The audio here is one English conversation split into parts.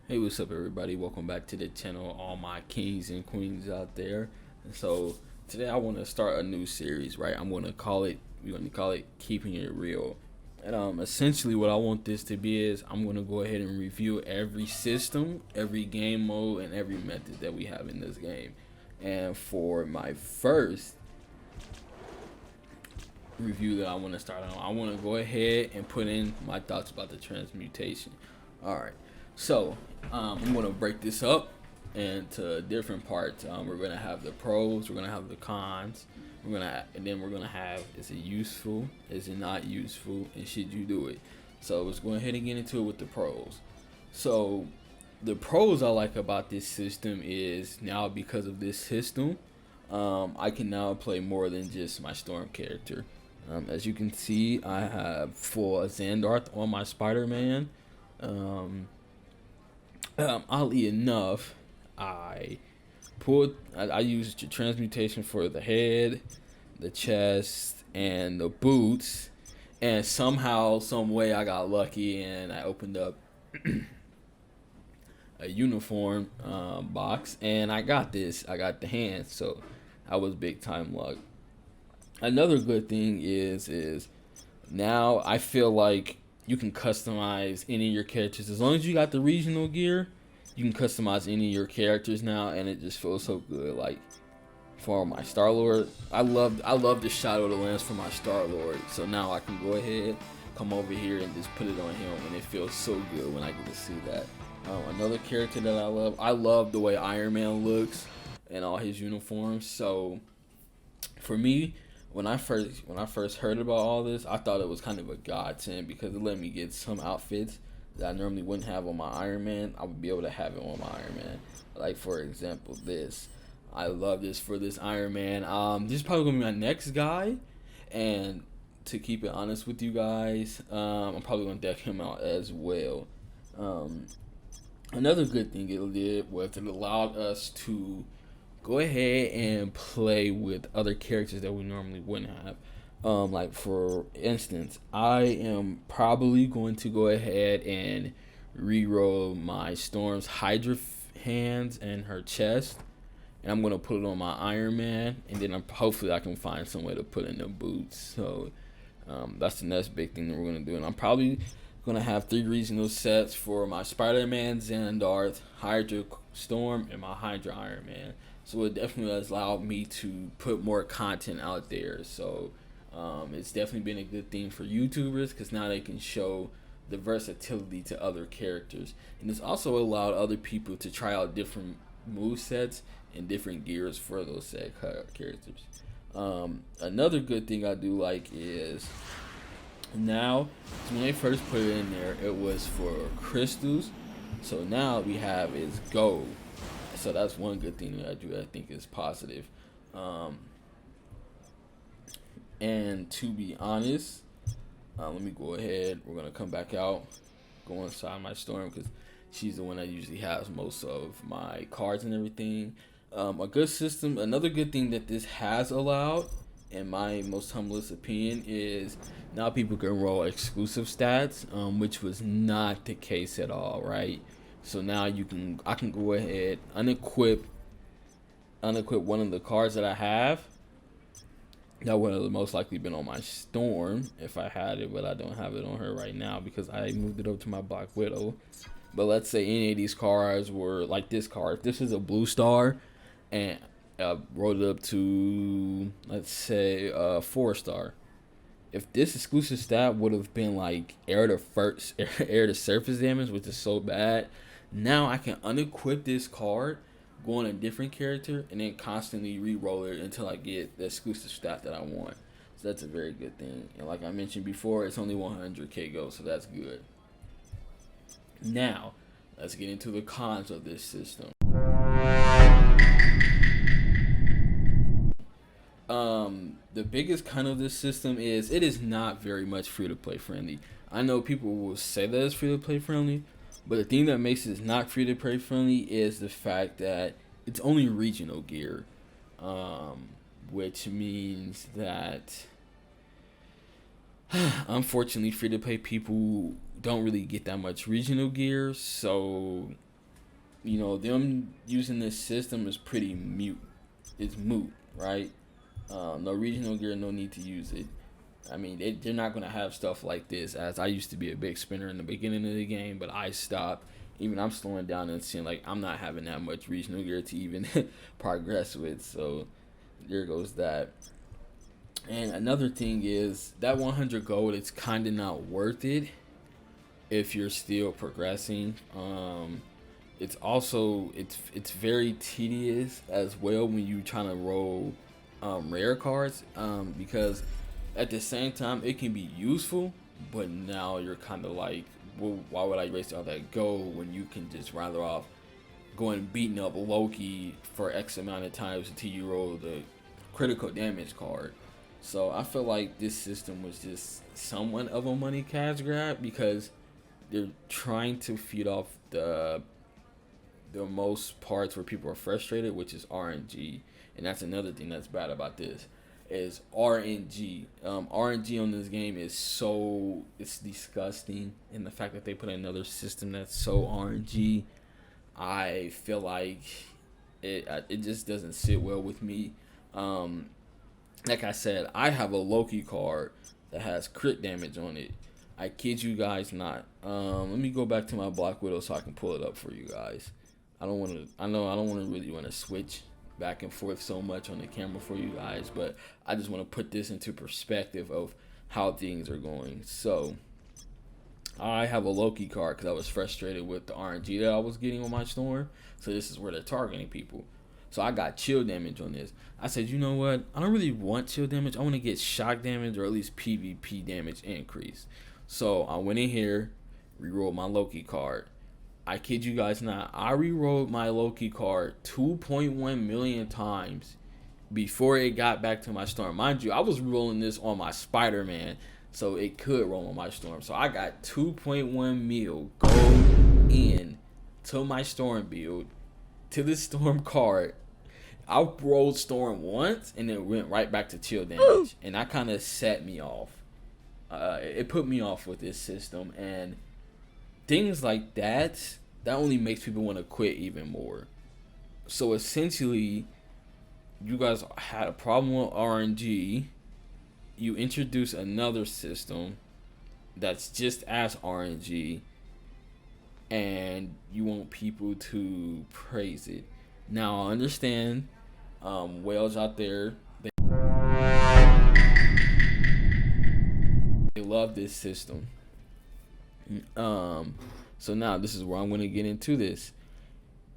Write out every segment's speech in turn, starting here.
Hey, what's up, everybody? Welcome back to the channel, all my kings and queens out there. And so today I want to start a new series, right? We're going to call it Keeping It Real. And essentially, what I want this to be is I'm going to go ahead and review every system, every game mode, and every method that we have in this game. And for my first review that I want to start on, I want to go ahead and put in my thoughts about the transmutation. All right, so I'm going to break this up into different parts. We're going to have the pros, we're going to have the cons, and then we're going to have, is it useful, is it not useful, and should you do it? So let's go ahead and get into it with the pros. So the pros I like about this system is now, because of this system, I can now play more than just my Storm character. As you can see, I have full Xandarth on my Spider-Man. Oddly enough, I used transmutation for the head, the chest, and the boots, and somehow, some way, I got lucky and I opened up a uniform box, and I got this. I got the hands, so I was big time luck. Another good thing is now I feel like you can customize any of your characters as long as you got the regional gear. You can customize any of your characters now, and it just feels so good. Like for my Star Lord, I love the Shadow of the Lance for my Star Lord. So now I can go ahead, come over here, and just put it on him, and it feels so good when I get to see that. Another character that I love the way Iron Man looks and all his uniforms. So for me, when I first heard about all this, I thought it was kind of a godsend because it let me get some outfits that I normally wouldn't have on my Iron Man. I would be able to have it on my Iron Man. Like for example, this. I love this for this Iron Man. This is probably gonna be my next guy, and to keep it honest with you guys, I'm probably gonna deck him out as well. Another good thing it did was it allowed us to go ahead and play with other characters that we normally wouldn't have. Like for instance, I am probably going to go ahead and re-roll my Storm's Hydra hands and her chest, and I'm gonna put it on my Iron Man, and then hopefully I can find some way to put in the boots. So that's the next big thing that we're gonna do, and I'm probably gonna have 3 regional sets for my Spider-Man, Xandarth, Hydra Storm, and my Hydra Iron Man. So it definitely has allowed me to put more content out there. So it's definitely been a good thing for YouTubers because now they can show the versatility to other characters, and it's also allowed other people to try out different move sets and different gears for those set characters. Another good thing I do like is now, when they first put it in there, it was for crystals. So now we have is gold. So that's one good thing that I think is positive. And to be honest, let me go ahead. We're gonna come back out, go inside my Storm because she's the one that usually has most of my cards and everything. A good system. Another good thing that this has allowed, in my most humblest opinion, is now people can roll exclusive stats, which was not the case at all, right? So now I can go ahead unequip one of the cards that I have. That would have most likely been on my Storm if I had it, but I don't have it on her right now because I moved it up to my Black Widow. But let's say any of these cards were like this card. If this is a blue star, and rolled it up to, let's say, 4-star. If this exclusive stat would have been like air to surface damage, which is so bad, now I can unequip this card, go on a different character, and then constantly re-roll it until I get the exclusive stat that I want. So that's a very good thing. And like I mentioned before, it's only 100k gold, so that's good. Now, let's get into the cons of this system. The biggest con of this system is it is not very much free to play friendly. I know people will say that it's free to play friendly, but the thing that makes it not free to play friendly is the fact that it's only regional gear, which means that unfortunately free to play people don't really get that much regional gear. So you know, them using this system is pretty mute. It's moot, right? No regional gear, no need to use it. I mean, they're not going to have stuff like this, as I used to be a big spinner in the beginning of the game, but I stopped. Even I'm slowing down and seeing, like, I'm not having that much regional gear to even progress with. So there goes that. And another thing is that 100 gold, it's kind of not worth it if you're still progressing. It's also, it's very tedious as well when you trying to roll rare cards, because at the same time it can be useful, but now you're kind of like, well, why would I waste all that gold when you can just rather off going beating up Loki for X amount of times until you roll the critical damage card. So I feel like this system was just somewhat of a money cash grab, because they're trying to feed off the most parts where people are frustrated, which is RNG. And that's another thing that's bad about this is RNG. RNG on this game is it's disgusting. And the fact that they put another system that's so RNG, I feel like it just doesn't sit well with me. Like I said, I have a Loki card that has crit damage on it. I kid you guys not. Let me go back to my Black Widow so I can pull it up for you guys. I don't really want to switch back and forth so much on the camera for you guys, but I just want to put this into perspective of how things are going. So I have a Loki card because I was frustrated with the RNG that I was getting on my storm. So this is where they're targeting people. So I got chill damage on this. I said, you know what? I don't really want chill damage. I want to get shock damage or at least PvP damage increase. So I went in here, rerolled my Loki card. I kid you guys not, I rerolled my Loki card 2.1 million times before it got back to my storm. Mind you, I was rolling this on my Spider-Man, so it could roll on my storm. So I got 2.1 mil gold in to my storm build, to the storm card. I rolled storm once and it went right back to chill damage, and that kind of set me off. It put me off with this system, and things like that only makes people want to quit even more. So essentially, you guys had a problem with RNG. You introduce another system that's just as RNG, and you want people to praise it. Now I understand, whales out there, they love this system. So now this is where I'm going to get into this.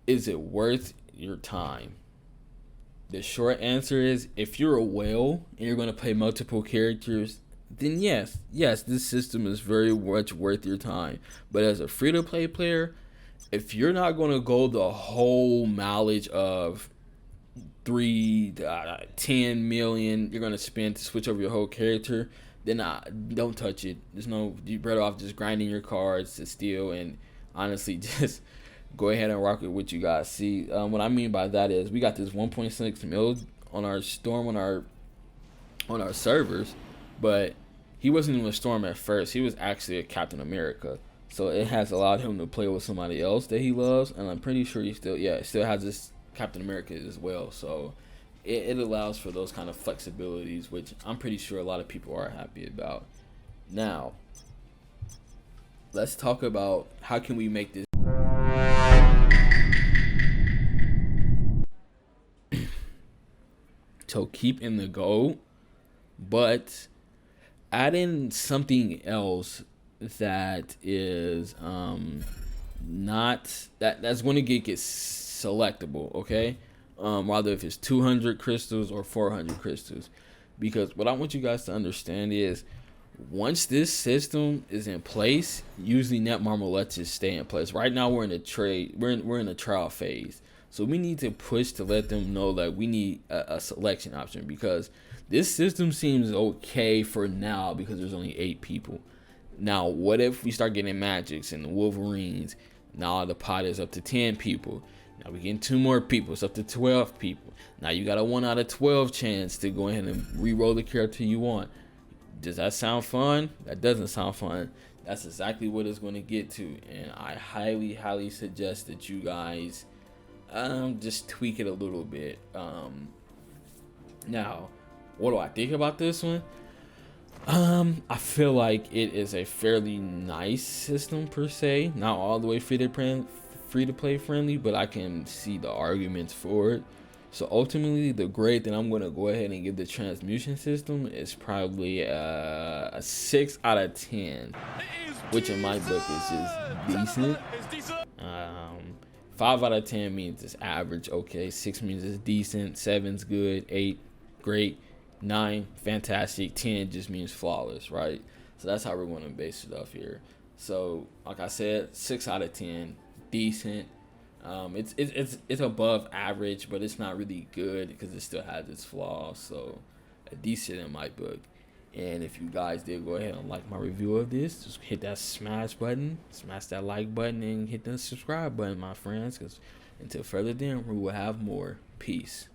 Is it worth your time? The short answer is, if you're a whale and you're going to play multiple characters, then yes, this system is very much worth your time. But as a free-to-play player, if you're not going to go the whole mileage of 10 million you're going to spend to switch over your whole character, then don't touch it. You're better off just grinding your cards to steal, and honestly just go ahead and rock it with you guys. See, what I mean by that is we got this 1.6 mil on our storm on our servers, but he wasn't even a storm at first. He was actually a Captain America. So it has allowed him to play with somebody else that he loves, and I'm pretty sure he still has this Captain America as well. So it allows for those kind of flexibilities, which I'm pretty sure a lot of people are happy about. Now, let's talk about how can we make this so keep in the goal, but add in something else that is not that's going to get selectable, okay? Rather if it's 200 crystals or 400 crystals, because what I want you guys to understand is once this system is in place, usually Netmarble lets it stay in place. Right now we're in a trial phase, so we need to push to let them know that we need a selection option, because this system seems okay for now because there's only 8 people. Now what if we start getting Magics and the Wolverines? Now the pot is up to 10 people. Now we're getting 2 more people. It's up to 12 people. Now you got a 1 out of 12 chance to go ahead and re-roll the character you want. Does that sound fun? That doesn't sound fun. That's exactly what it's going to get to, and I highly suggest that you guys just tweak it a little bit. Now, what do I think about this one? I feel like it is a fairly nice system per se, not all the way free to play friendly, but I can see the arguments for it. So ultimately, the grade that I'm gonna go ahead and give the transmutation system is probably a 6 out of 10, which in my book is just decent. 5 out of 10 means it's average, okay. 6 means it's decent. 7's good. 8, great. 9, fantastic. 10 just means flawless, right? So that's how we're going to base it off here. So like I said, 6 out of 10, decent. It's above average, but it's not really good because it still has its flaws. So a decent in my book. And if you guys did go ahead and like my review of this, just hit that smash that like button, and hit the subscribe button, my friends, because until further then, we will have more. Peace.